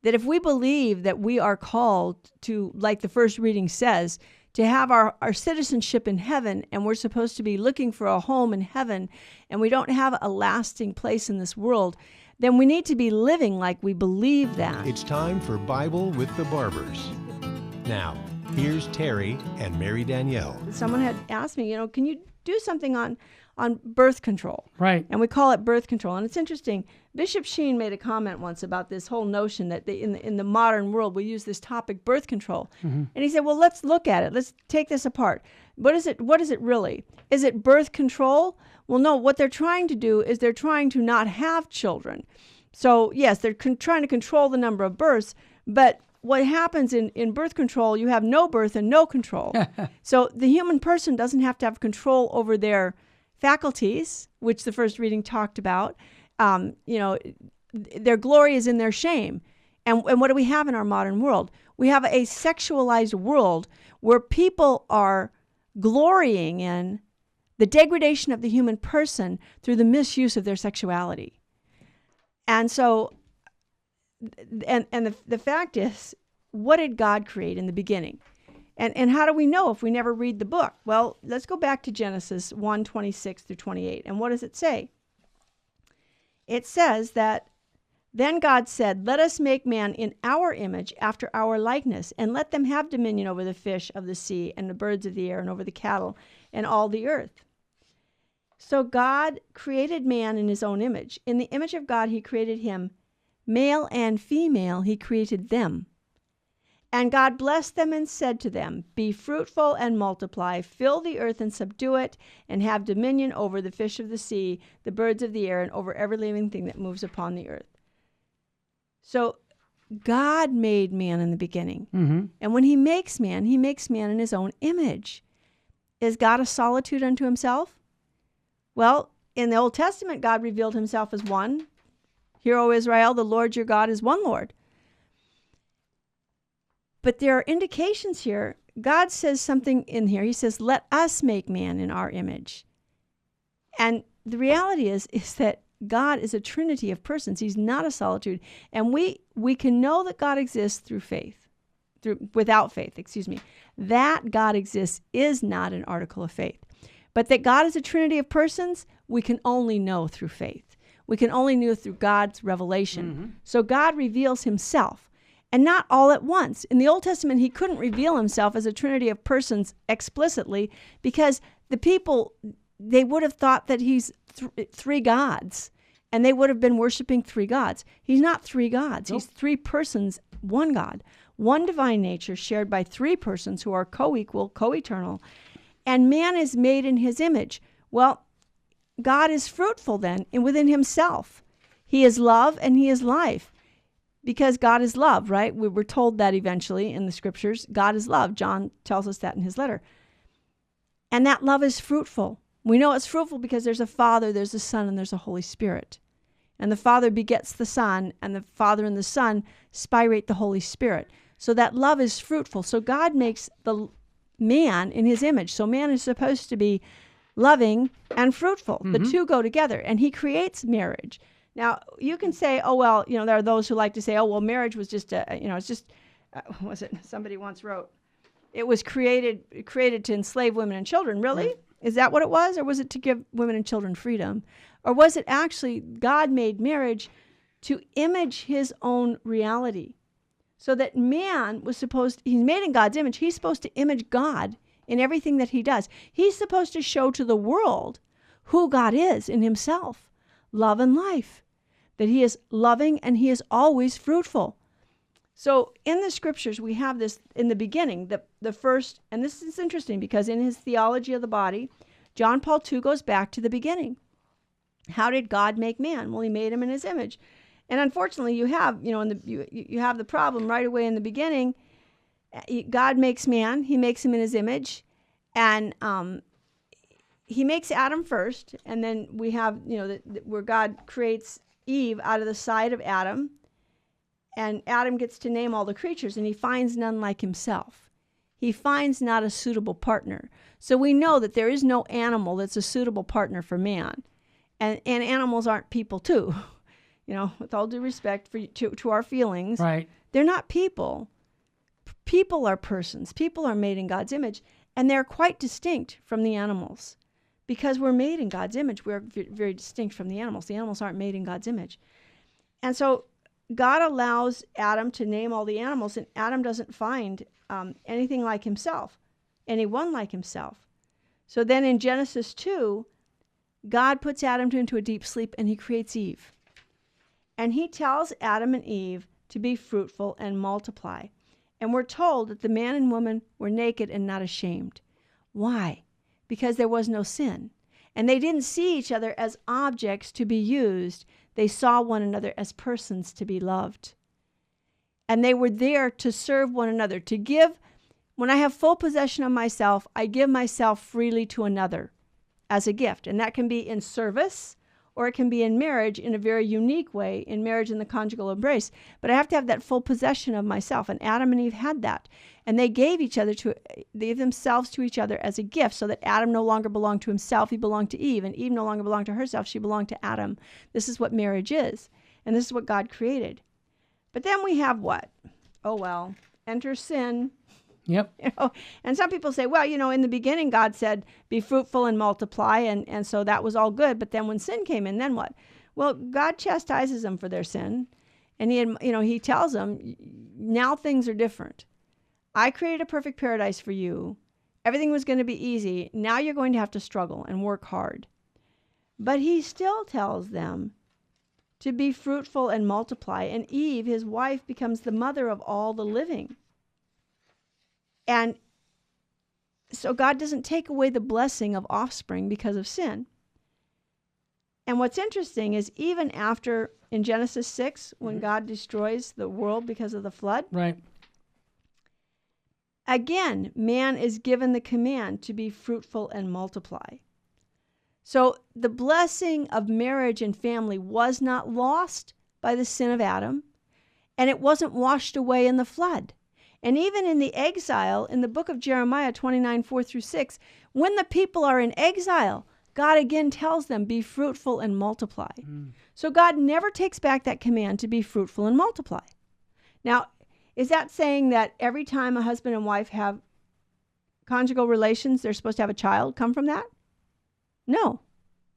that if we believe that we are called to, like the first reading says, to have our citizenship in heaven, and we're supposed to be looking for a home in heaven, and we don't have a lasting place in this world, then we need to be living like we believe that. It's time for Bible with the Barbers. Now, here's Terry and Mary Dannelle. Someone had asked me, can you do something on birth control? Right. And we call it birth control. And it's interesting. Bishop Sheen made a comment once about this whole notion that in the modern world we use this topic, birth control. Mm-hmm. And he said, well, let's look at it. Let's take this apart. What is it really? Is it birth control? Well, no, what they're trying to do is they're trying to not have children. So, yes, they're trying to control the number of births, but what happens in birth control, you have no birth and no control. So the human person doesn't have to have control over their faculties, which the first reading talked about. Their glory is in their shame. And what do we have in our modern world? We have a sexualized world where people are glorying in the degradation of the human person through the misuse of their sexuality. And so, the fact is, what did God create in the beginning? And how do we know if we never read the book? Well, let's go back to Genesis 1:26 through 28. And what does it say? It says that, then God said, let us make man in our image, after our likeness, and let them have dominion over the fish of the sea and the birds of the air and over the cattle and all the earth. So God created man in his own image. In the image of God, he created him. Male and female, he created them. And God blessed them and said to them, be fruitful and multiply, fill the earth and subdue it, and have dominion over the fish of the sea, the birds of the air, and over every living thing that moves upon the earth. So God made man in the beginning. Mm-hmm. And when he makes man in his own image. Is God a solitude unto himself? Well, in the Old Testament, God revealed himself as one. Hear, O Israel, the Lord your God is one Lord. But there are indications here. God says something in here. He says, let us make man in our image. And the reality is that God is a trinity of persons. He's not a solitude. And we can know that God exists through faith. Without faith. That God exists is not an article of faith. But that God is a trinity of persons, we can only know through faith. We can only know through God's revelation. Mm-hmm. So God reveals himself, and not all at once. In the Old Testament, he couldn't reveal himself as a trinity of persons explicitly because the people, they would have thought that he's three gods, and they would have been worshiping three gods. He's not three gods. Nope. He's three persons, one God. One divine nature shared by three persons who are co-equal, co-eternal, and man is made in his image. Well, God is fruitful then within himself. He is love and he is life because God is love, right? We were told that eventually in the scriptures. God is love. John tells us that in his letter. And that love is fruitful. We know it's fruitful because there's a Father, there's a Son, and there's a Holy Spirit. And the Father begets the Son, and the Father and the Son spirate the Holy Spirit. So that love is fruitful. So God makes the man in his image. So man is supposed to be loving and fruitful. Mm-hmm. The two go together, and he creates marriage. Now, you can say, oh, well, there are those who like to say, oh, well, marriage was just, it's just, was it, somebody once wrote, it was created to enslave women and children. Really? Right. Is that what it was? Or was it to give women and children freedom? Or was it actually God made marriage to image his own reality? So that man was he's made in God's image. He's supposed to image God in everything that he does. He's supposed to show to the world who God is in himself, love and life, that he is loving and he is always fruitful. So in the scriptures, we have this in the beginning, the first, and this is interesting because in his theology of the body, John Paul II goes back to the beginning. How did God make man? Well, he made him in his image. And unfortunately, you have, you have the problem right away in the beginning. God makes man. He makes him in his image. And he makes Adam first. And then we have, where God creates Eve out of the side of Adam. And Adam gets to name all the creatures, and he finds none like himself. He finds not a suitable partner. So we know that there is no animal that's a suitable partner for man. And animals aren't people too. with all due respect to our feelings. Right. They're not people. People are persons. People are made in God's image, and they're quite distinct from the animals. Because we're made in God's image, we're very distinct from the animals. The animals aren't made in God's image. And so God allows Adam to name all the animals, and Adam doesn't find anything like himself, anyone like himself. So then in Genesis 2, God puts Adam into a deep sleep, and he creates Eve. And he tells Adam and Eve to be fruitful and multiply. And we're told that the man and woman were naked and not ashamed. Why? Because there was no sin. And they didn't see each other as objects to be used. They saw one another as persons to be loved. And they were there to serve one another, to give. When I have full possession of myself, I give myself freely to another as a gift. And that can be in service, or it can be in marriage in a very unique way, in marriage in the conjugal embrace. But I have to have that full possession of myself. And Adam and Eve had that. And they gave themselves to each other as a gift, so that Adam no longer belonged to himself, he belonged to Eve. And Eve no longer belonged to herself, she belonged to Adam. This is what marriage is. And this is what God created. But then we have what? Oh, well, enter sin. Yep. And some people say, well, in the beginning, God said, be fruitful and multiply. And so that was all good. But then when sin came in, then what? Well, God chastises them for their sin. And he tells them, now things are different. I created a perfect paradise for you. Everything was going to be easy. Now you're going to have to struggle and work hard. But he still tells them to be fruitful and multiply. And Eve, his wife, becomes the mother of all the living. And so God doesn't take away the blessing of offspring because of sin. And what's interesting is even after, in Genesis 6, when God destroys the world because of the flood, right, again, man is given the command to be fruitful and multiply. So the blessing of marriage and family was not lost by the sin of Adam, and it wasn't washed away in the flood. And even in the exile, in the book of Jeremiah 29, 4-6, when the people are in exile, God again tells them, be fruitful and multiply. So God never takes back that command to be fruitful and multiply. Now, is that saying that every time a husband and wife have conjugal relations, they're supposed to have a child come from that? No,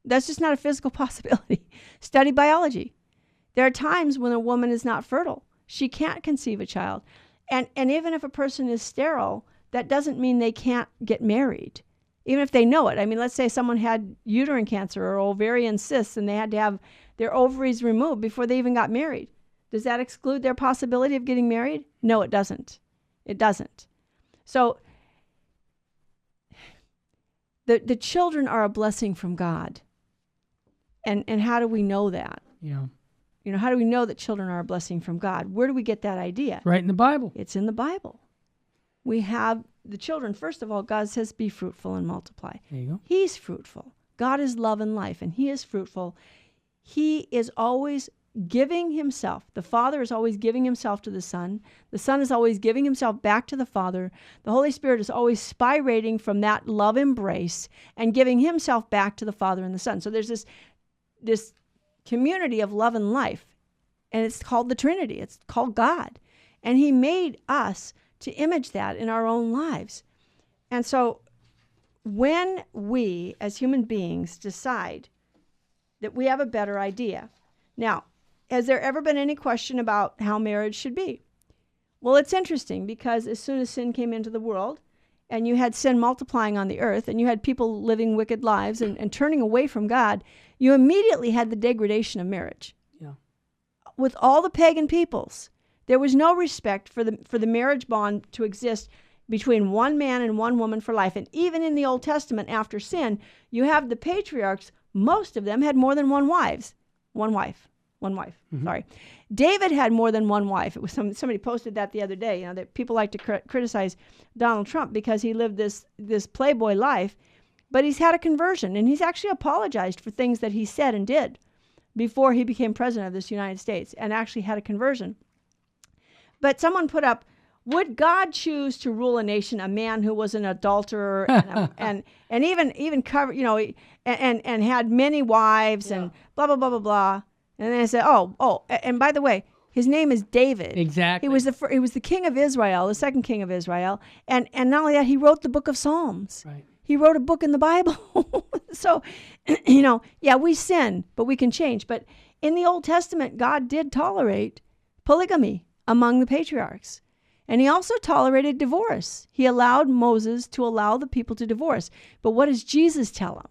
that's just not a physical possibility. Study biology. There are times when a woman is not fertile. She can't conceive a child. And even if a person is sterile, that doesn't mean they can't get married, even if they know it. I mean, let's say someone had uterine cancer or ovarian cysts and they had to have their ovaries removed before they even got married. Does that exclude their possibility of getting married? No, it doesn't. It doesn't. So the children are a blessing from God. And how do we know that? Yeah. How do we know that children are a blessing from God? Where do we get that idea? Right in the Bible. It's in the Bible. We have the children. First of all, God says, be fruitful and multiply. There you go. He's fruitful. God is love and life, and he is fruitful. He is always giving himself. The Father is always giving himself to the Son. The Son is always giving himself back to the Father. The Holy Spirit is always spirating from that love embrace and giving himself back to the Father and the Son. So there's this community of love and life, and it's called the Trinity. It's called God, and he made us to image that in our own lives. And so when we as human beings decide that we have a better idea, now, has there ever been any question about how marriage should be? Well, it's interesting, because as soon as sin came into the world and you had sin multiplying on the earth and you had people living wicked lives and turning away from God, you immediately had the degradation of marriage. Yeah. With all the pagan peoples, there was no respect for the marriage bond to exist between one man and one woman for life. And even in the Old Testament, after sin, you have the patriarchs, most of them had more than one wife. Mm-hmm. Sorry. David had more than one wife. It was somebody posted that the other day, that people like to criticize Donald Trump because he lived this playboy life, but he's had a conversion, and he's actually apologized for things that he said and did before he became president of this United States, and actually had a conversion. But someone put up, would God choose to rule a nation, a man who was an adulterer and even cover, and had many wives, and blah, blah, blah, blah, blah. And then I said, and by the way, his name is David. Exactly. He was the king of Israel, the second king of Israel. And not only that, he wrote the book of Psalms. Right. He wrote a book in the Bible. So, we sin, but we can change. But in the Old Testament, God did tolerate polygamy among the patriarchs. And he also tolerated divorce. He allowed Moses to allow the people to divorce. But what does Jesus tell him?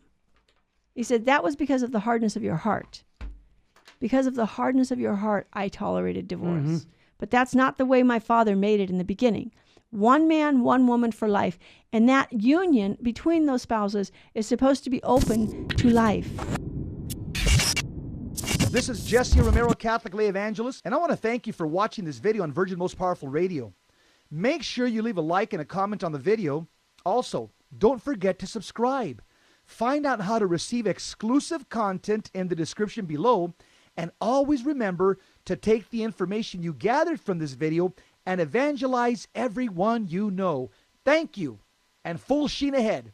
He said, that was because of the hardness of your heart. Because of the hardness of your heart, I tolerated divorce. Mm-hmm. But that's not the way my Father made it in the beginning. One man, one woman for life. And that union between those spouses is supposed to be open to life. This is Jesse Romero, Catholic Lay Evangelist, and I want to thank you for watching this video on Virgin Most Powerful Radio. Make sure you leave a like and a comment on the video. Also, don't forget to subscribe. Find out how to receive exclusive content in the description below, and always remember to take the information you gathered from this video and evangelize everyone you know. Thank you, and full sheen ahead.